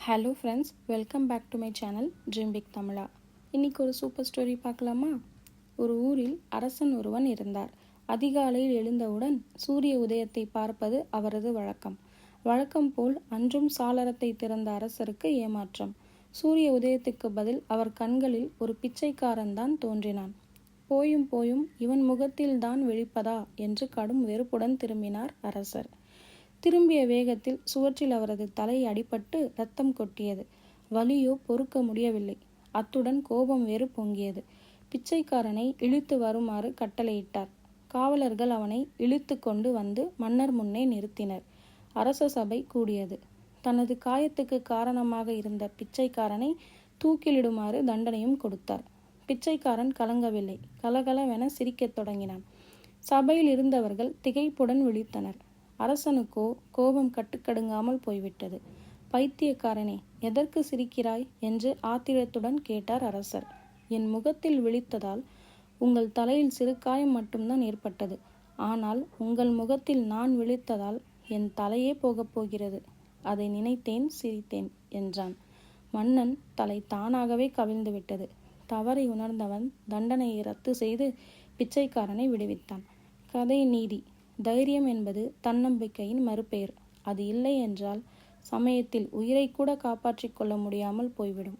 Hello friends, welcome back to my channel dream big தமிழா. இன்றைக்கி ஒரு சூப்பர் ஸ்டோரி பார்க்கலாமா? ஒரு ஊரில் அரசன் ஒருவன் இருந்தார். அதிகாலையில் எழுந்தவுடன் சூரிய உதயத்தை பார்ப்பது அவரது வழக்கம். வழக்கம் போல் அன்றும் சாளரத்தை திறந்த அரசருக்கு ஏமாற்றம். சூரிய உதயத்துக்கு பதில் அவர் கண்களில் ஒரு பிச்சைக்காரன் தான் தோன்றினான். போயும் போயும் இவன் முகத்தில்தான் விழிப்பதா என்று கடும் வெறுப்புடன் திரும்பினார் அரசர். திரும்பிய வேகத்தில் சுவற்றில் அவரது தலை அடிபட்டு ரத்தம் கொட்டியது. வலியோ பொறுக்க முடியவில்லை. அத்துடன் கோபம் வேறு பொங்கியது. பிச்சைக்காரனை இழுத்து வருமாறு கட்டளையிட்டார். காவலர்கள் அவனை இழுத்து கொண்டு வந்து மன்னர் முன்னே நிறுத்தினர். அரச சபை கூடியது. தனது காயத்துக்கு காரணமாக இருந்த பிச்சைக்காரனை தூக்கிலிடுமாறு தண்டனையும் கொடுத்தார். பிச்சைக்காரன் கலங்கவில்லை. கலகலவென சிரிக்கத் தொடங்கினான். சபையில் இருந்தவர்கள் திகைப்புடன் விழித்தனர். அரசனுக்கோ கோபம் கட்டுக்கடுங்காமல் போய்விட்டது. பைத்தியக்காரனே, எதற்கு சிரிக்கிறாய் என்று ஆத்திரத்துடன் கேட்டார் அரசர். என் முகத்தில் விழித்ததால் உங்கள் தலையில் சிறு காயம் மட்டும்தான் ஏற்பட்டது. ஆனால் உங்கள் முகத்தில் நான் விழித்ததால் என் தலையே போகப் போகிறது. அதை நினைத்தேன், சிரித்தேன் என்றான். மன்னன் தலை தானாகவே கவிழ்ந்து விட்டது. தவறை உணர்ந்தவன் தண்டனையை ரத்து செய்து பிச்சைக்காரனை விடுவித்தான். கதை நீதி: தைரியம் என்பது தன்னம்பிக்கையின் மறுபெயர். அது இல்லை என்றால் சமயத்தில் உயிரை கூட காப்பாற்றிக் கொள்ள முடியாமல் போய்விடும்.